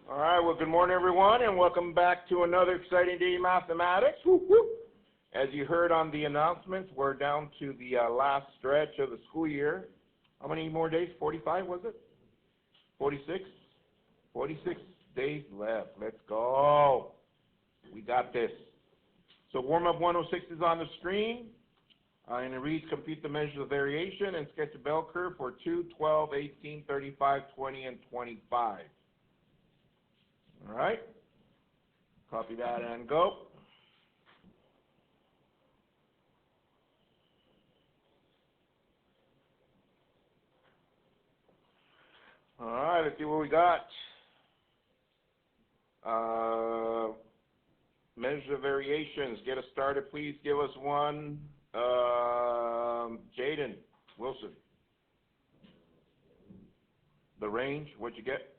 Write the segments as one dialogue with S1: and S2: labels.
S1: All right, well, good morning, everyone, and welcome back to another exciting day in mathematics. Whoop, whoop. As you heard on the announcements, we're down to the last stretch of the school year. How many more days? 45, was it? 46? 46 days left. Let's go. We got this. So warm-up 106 is on the screen. And it reads, compute the measures of variation and sketch a bell curve for 2, 12, 18, 35, 20, and 25. All right. Copy that and go. All right, let's see what we got. Measures of variations. Get us started, please. Give us one. Jaden Wilson. The range, what'd you get?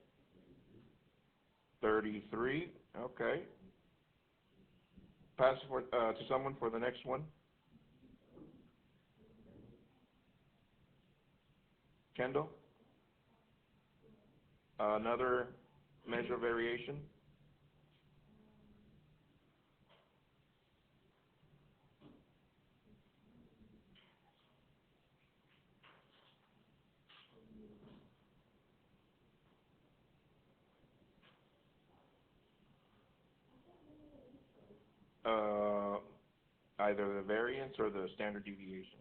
S1: 33. Okay. Pass for, to someone for the next one. Kendall. Another measure of variation. Either the variance or the standard deviation.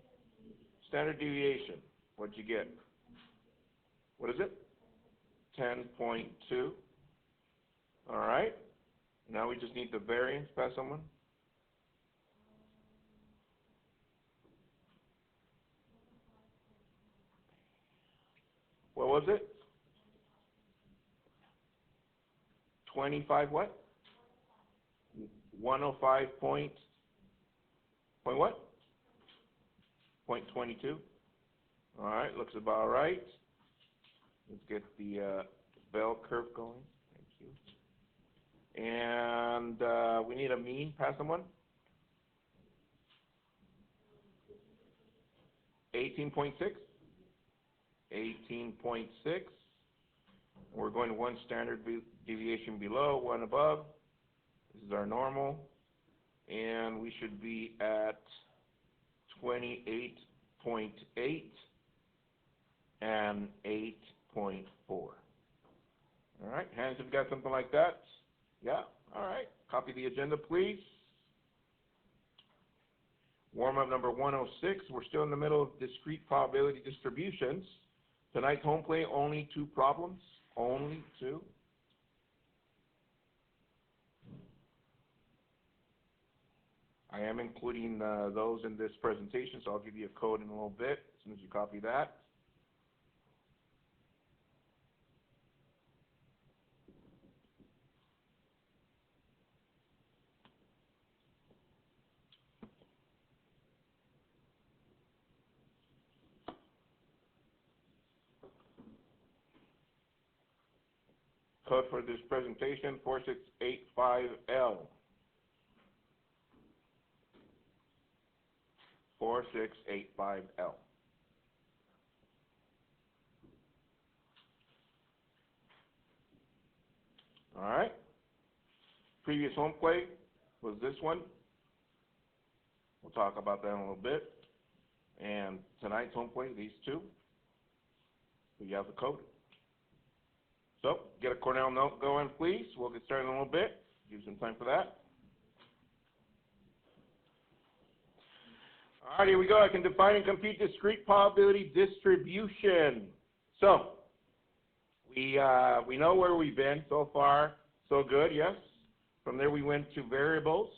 S1: Standard deviation, what'd you get? What is it? 10.2. All right. Now we just need the variance. Pass someone. What was it? 25 what? 105 point what? 0.22. All right, looks about right. Let's get the bell curve going. Thank you. And we need a mean. Pass someone. 18.6. 18.6. We're going to one standard deviation below, one above. This is our normal. And we should be at 28.8 and 8.4. All right, hands if you've got something like that. Yeah, all right. Copy the agenda, please. Warm-up number 106. We're still in the middle of discrete probability distributions. Tonight's home plate, only 2 problems. Only 2. I am including those in this presentation, so I'll give you a code in a little bit as soon as you copy that. Code for this presentation, 4685L. 4685L. All right. Previous home plate was this one. We'll talk about that in a little bit. And tonight's home plate, these 2. So you have the code. So get a Cornell note going, please. We'll get started in a little bit. Give some time for that. All right, here we go. I can define and compute discrete probability distribution. So we know where we've been so far. So good, yes. From there we went to variables,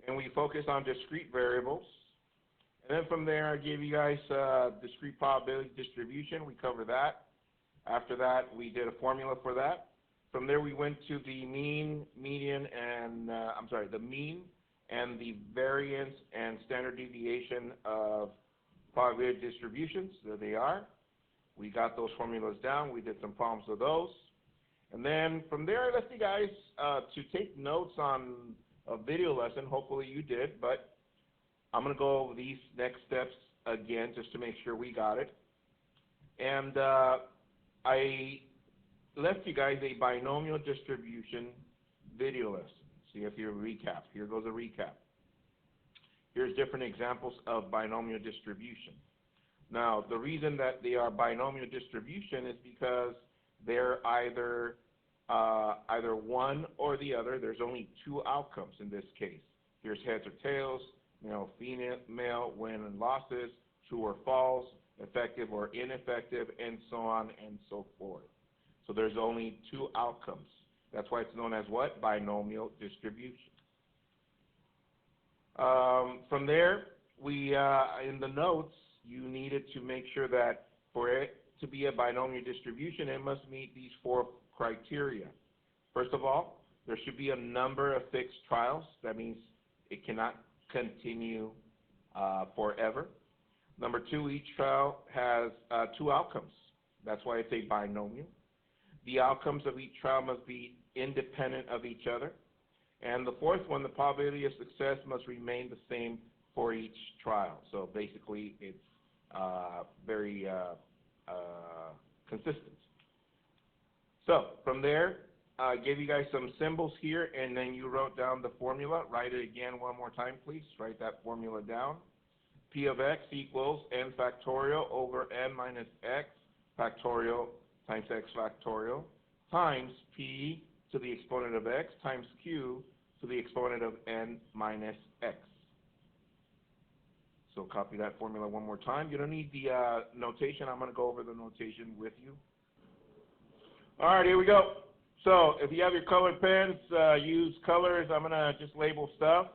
S1: and we focused on discrete variables. And then from there I gave you guys discrete probability distribution. We covered that. After that we did a formula for that. From there we went to the mean, median, and the mean and the variance and standard deviation of probability distributions. There they are. We got those formulas down. We did some problems with those. And then from there I left you guys to take notes on a video lesson. Hopefully you did, but I'm going to go over these next steps again just to make sure we got it. And left you guys a binomial distribution video lesson. See if you recap. Here goes a recap. Here's different examples of binomial distribution. Now, the reason that they are binomial distribution is because they're either one or the other. There's only two outcomes in this case. Here's heads or tails, male, female, win and losses, true or false, effective or ineffective, and so on and so forth. So there's only two outcomes. That's why it's known as what? Binomial distribution. From there, we in the notes, you needed to make sure that for it to be a binomial distribution, it must meet these four criteria. First of all, there should be a number of fixed trials. That means it cannot continue forever. Number two, each trial has two outcomes. That's why it's a binomial. The outcomes of each trial must be independent of each other. And the fourth one, the probability of success must remain the same for each trial. So basically, it's very consistent. So from there, I gave you guys some symbols here, and then you wrote down the formula. Write it again one more time, please. Write that formula down. P of x equals n factorial over n minus x factorial times x factorial times p to the exponent of x times q to the exponent of n minus x. So copy that formula one more time. You don't need the notation. I'm going to go over the notation with you. All right, here we go. So if you have your colored pens, use colors. I'm going to just label stuff.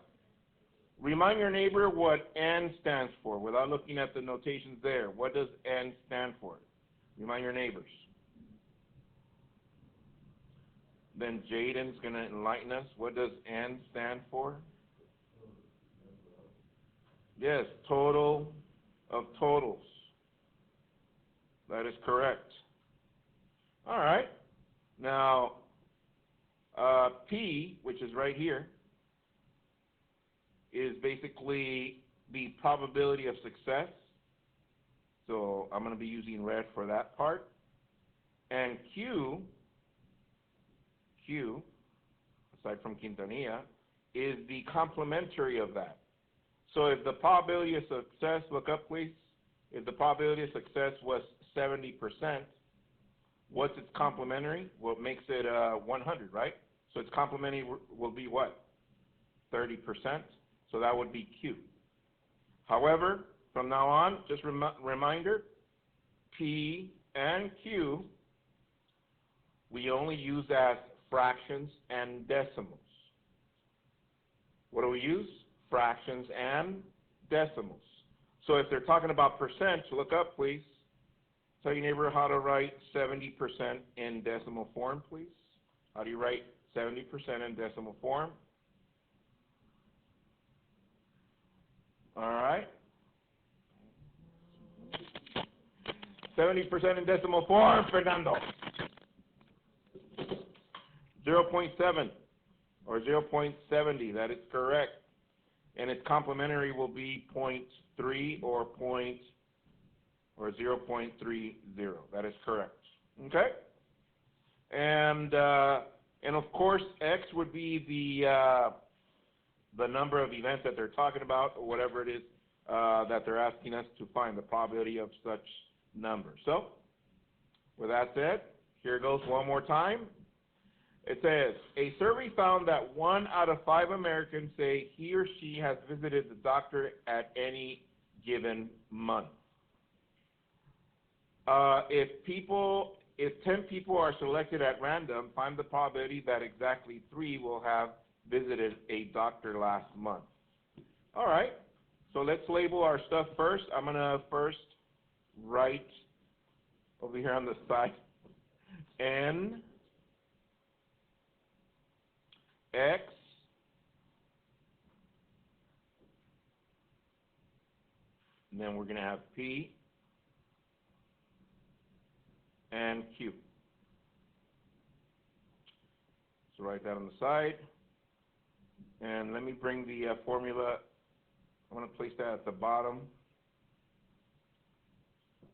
S1: Remind your neighbor what N stands for without looking at the notations there. What does N stand for? Remind your neighbors. Then Jaden's going to enlighten us. What does N stand for? Yes, total of totals. That is correct. All right. Now, P, which is right here, is basically the probability of success. So I'm going to be using red for that part. And Q, aside from Quintanilla, is the complementary of that. So if the probability of success, look up please, if the probability of success was 70%, what's its complementary? Well, it makes it 100, right? So its complementary will be what? 30%. So that would be Q. However, from now on, just reminder, P and Q, we only use as fractions and decimals. What do we use? Fractions and decimals. So if they're talking about percent, look up please. Tell your neighbor how to write 70% in decimal form, please. How do you write 70% in decimal form? All right. 70% in decimal form, Fernando. 0.7 or 0.70, that is correct. And its complementary will be 0.3 or 0.30. That is correct. Okay? And of course, X would be the number of events that they're talking about, or whatever it is that they're asking us to find, the probability of such number. So, with that said, here goes one more time. It says, a survey found that 1 out of 5 Americans say he or she has visited the doctor at any given month. If 10 people are selected at random, find the probability that exactly 3 will have visited a doctor last month. All right, so let's label our stuff first. I'm going to first write over here on the side N, X, and then we're going to have P and Q. So write that on the side. And let me bring the formula. I want to place that at the bottom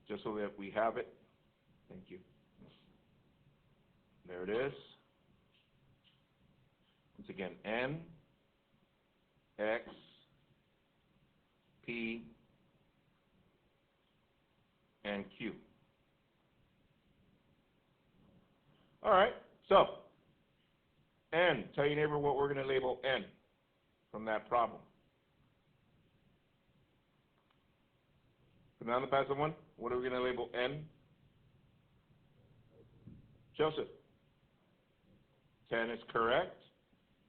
S1: just so that we have it. Thank you. There it is. Once again, N, X, P, and Q. All right, so N, tell your neighbor what we're going to label N from that problem. Come down the passive one. What are we going to label N? Joseph. 10 is correct.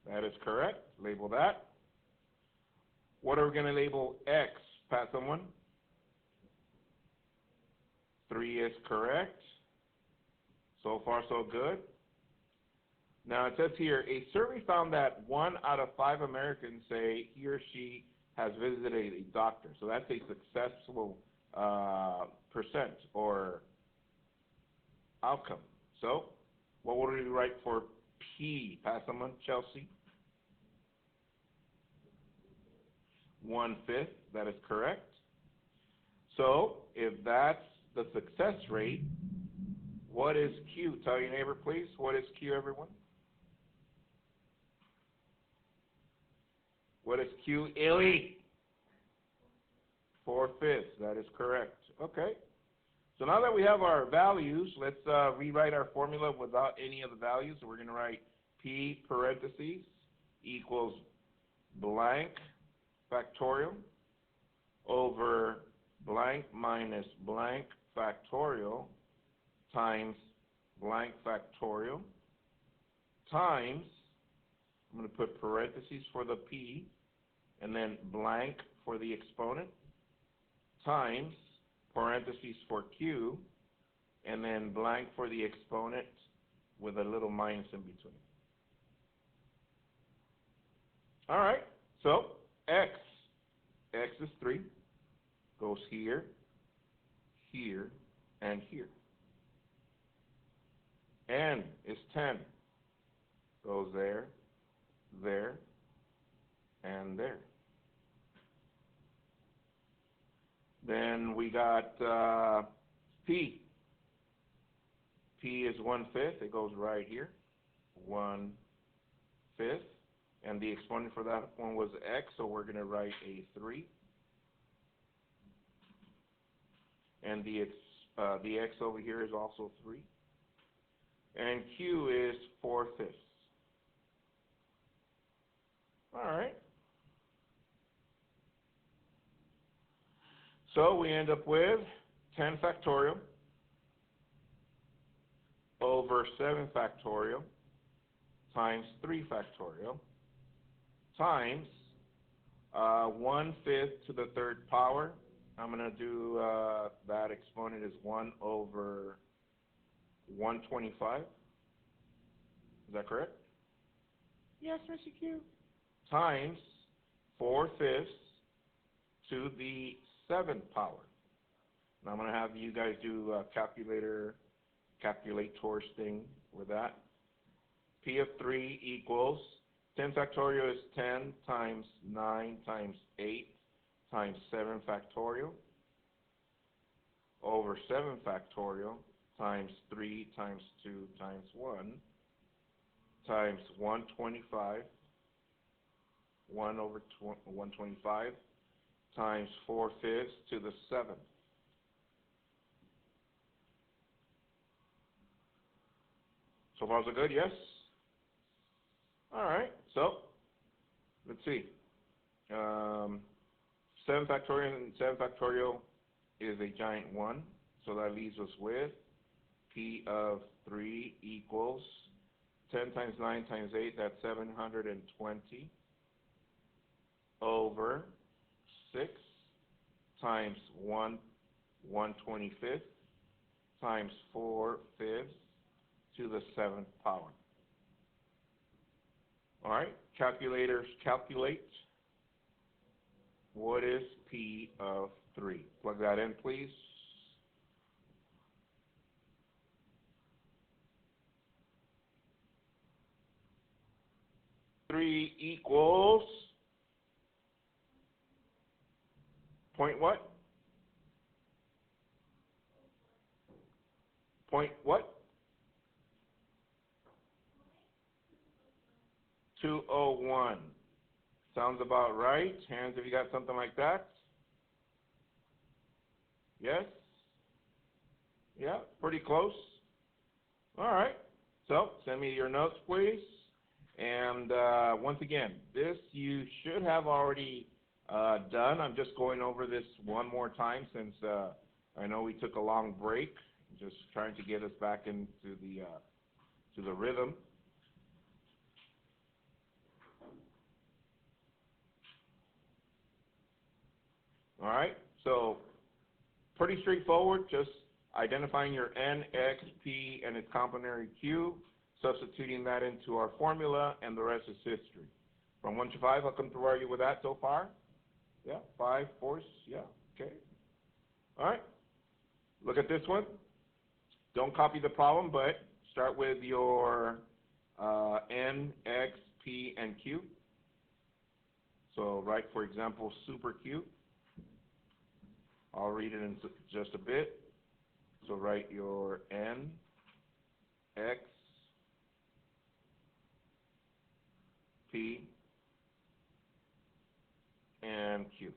S1: That is correct. Label that. What are we going to label X? Pass someone. 3 is correct. So far, so good. Now, it says here, a survey found that 1 out of 5 Americans say he or she has visited a doctor. So that's a successful percent or outcome. So, what would we write for P? Pass someone, Chelsea. 1/5, that is correct. So, if that's the success rate, what is Q? Tell your neighbor, please. What is Q, everyone? What is Q, Illy? 4/5, that is correct. Okay. So now that we have our values, let's rewrite our formula without any of the values. So we're going to write P parentheses equals blank factorial over blank minus blank factorial times blank factorial times, I'm going to put parentheses for the P and then blank for the exponent times parentheses for Q and then blank for the exponent with a little minus in between. All right, so X is 3, goes here, here, and here. N is 10, goes there, there, and there. Then we got P. P is 1/5, it goes right here, 1/5. And the exponent for that one was X, so we're going to write a 3. And the X over here is also 3. And Q is 4/5. All right. So we end up with 10 factorial over 7 factorial times 3 factorial times 1/5 to the 3rd power. I'm going to do that exponent is 1 over 125. Is that correct? Yes, Mr. Q. Times 4/5 to the 7th power. Now I'm going to have you guys do a calculators thing with that. P of 3 equals 10 factorial is 10 times 9 times 8 times 7 factorial over 7 factorial times 3 times 2 times 1 times 125, 1 over 125 times 4/5 to the 7th. So far so good, yes? All right, so let's see. 7 factorial and 7 factorial is a giant 1, so that leaves us with P of 3 equals 10 times 9 times 8, that's 720 over 6 times 1/125 times 4/5 to the 7th power. All right, calculators calculate. What is P of 3? Plug that in, please. Three equals point what? Point what? 201. Sounds about right. Hands if you got something like that. Yes? Yeah, pretty close. All right. So send me your notes, please. And once again, this you should have already done. I'm just going over this one more time since I know we took a long break. Just trying to get us back into the rhythm. All right. So pretty straightforward. Just identifying your N, X, P, and its complementary Q, substituting that into our formula, and the rest is history. From 1 to 5, how come through are you with that so far? Yeah, 5, force, yeah, okay. All right, look at this one. Don't copy the problem, but start with your N, X, P, and Q. So write, for example, super Q. I'll read it in just a bit. So write your N, X, P, and Q.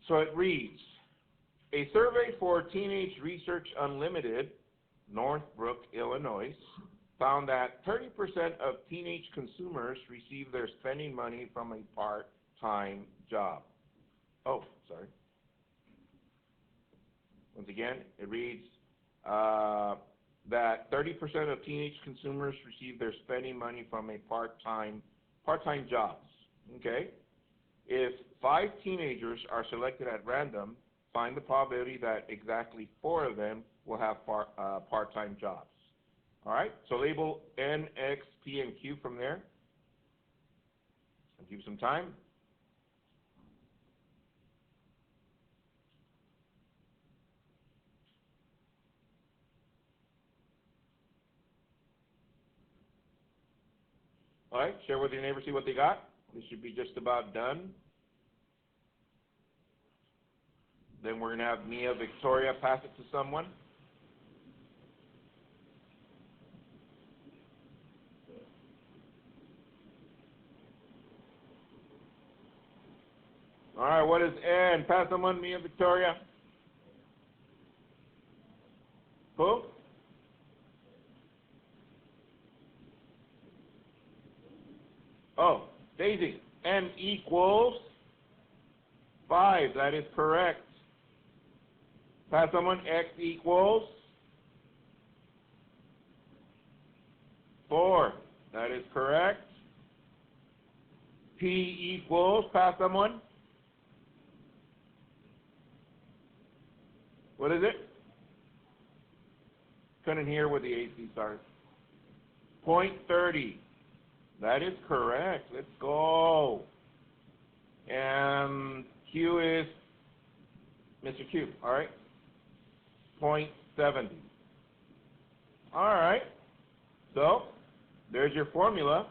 S1: So it reads, a survey for Teenage Research Unlimited, Northbrook, Illinois, found that 30% of teenage consumers receive their spending money from a part-time job. Oh, sorry. Once again, it reads that 30% of teenage consumers receive their spending money from a part-time jobs. Okay? If 5 teenagers are selected at random, find the probability that exactly 4 of them will have part-time jobs. All right? So label N, X, P, and Q from there. I'll give you some time. All right, share with your neighbor, see what they got. This should be just about done. Then we're going to have Mia Victoria pass it to someone. All right, what is N? Pass someone, Mia Victoria. Who? Oh, Daisy. N equals 5. That is correct. Pass someone. X equals 4. That is correct. P equals, pass someone. What is it? Couldn't hear what the AC started. 0.30. That is correct. Let's go. And Q is Mr. Q. All right. 0.70. All right. So there's your formula.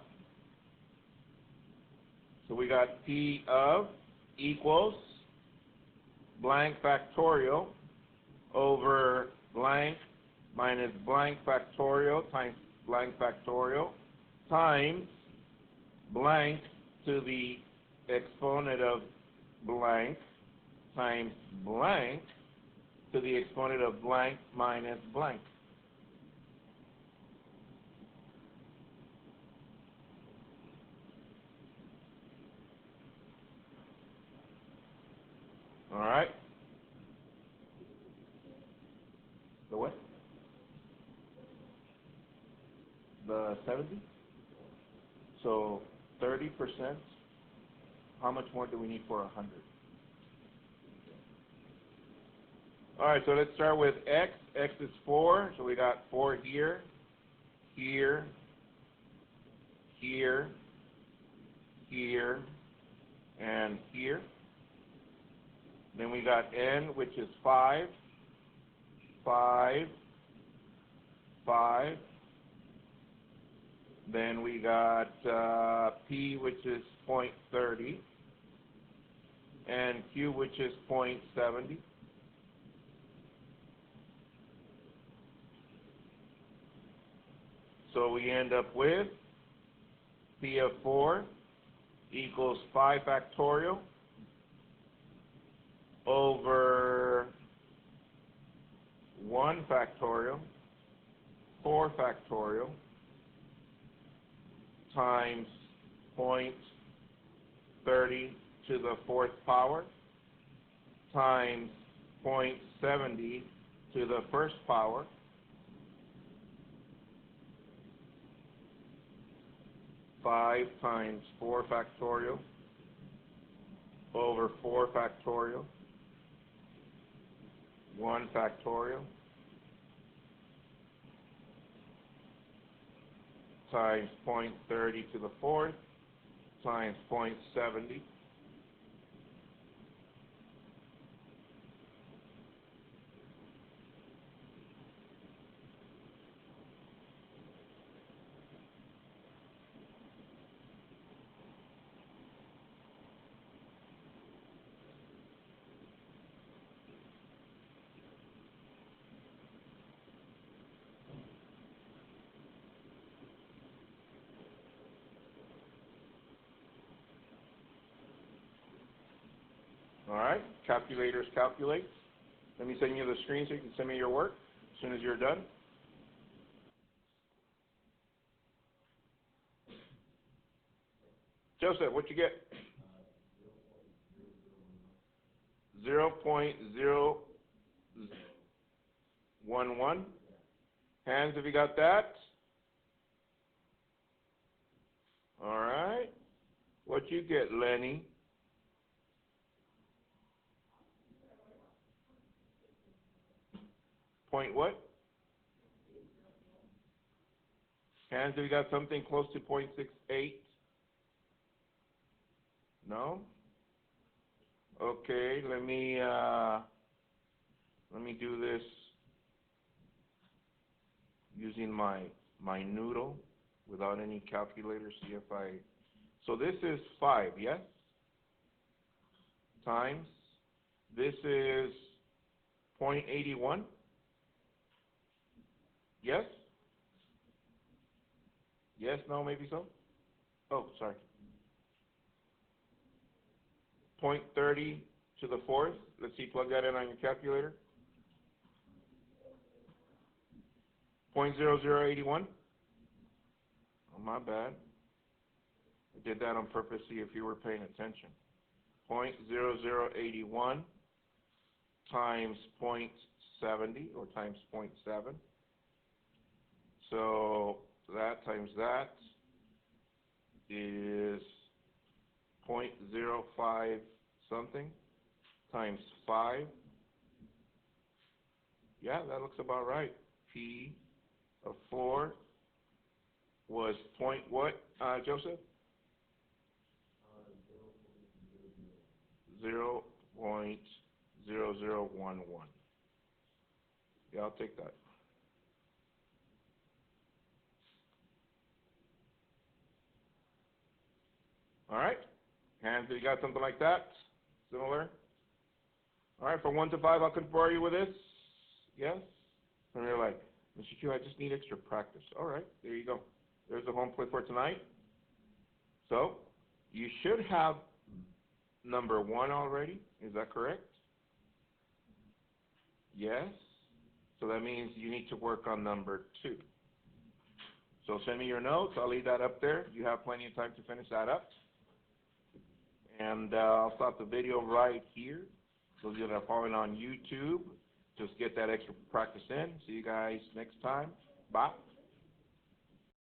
S1: So we got P of equals blank factorial over blank minus blank factorial times blank factorial times blank to the exponent of blank times blank to the exponent of blank minus blank. All right. The what? The 70? So 30%. How much more do we need for 100? All right, so let's start with X. X is 4, so we got 4 here, here, here, here, and here. Then we got N, which is 5, 5, 5. Then we got P, which is 0.30, and Q, which is 0.70. So we end up with P of 4 equals 5 factorial over 1 factorial, 4 factorial, times 0.30 to the 4th power, times 0.70 to the 1st power, five times 4 factorial over 4 factorial, 1 factorial, times 0.30 to the 4th, times 0.70. All right, calculators calculate. Let me send you the screen so you can send me your work as soon as you're done. Joseph, what you get? 0.011. Hands, have you got that? All right. What you get, Lenny? Point what? Hands, have you got something close to 0.68? No? Okay, let me do this using my noodle without any calculator, see if I, so this is 5, yes? Times, this is 0.81, yes? Yes, no, maybe so? Oh, sorry. 0.30 to the 4th, let's see, plug that in on your calculator. 0.0081. Oh, my bad. I did that on purpose, see if you were paying attention. 0.0081 times 0.70, or times 0.7. So that times that is 0.05 something times 5. Yeah, that looks about right. P of 4 was point what, Joseph? 0.0011. Yeah, I'll take that. All right. Hands, you got something like that? Similar? All right, from 1 to 5, I can bore you with this. Yes? And you're like, Mr. Q, I just need extra practice. All right, there you go. There's the home plate for tonight. So, you should have number 1 already. Is that correct? Yes. So that means you need to work on number 2. So send me your notes. I'll leave that up there. You have plenty of time to finish that up. And I'll stop the video right here. Those of you that are following on YouTube, just get that extra practice in. See you guys next time. Bye.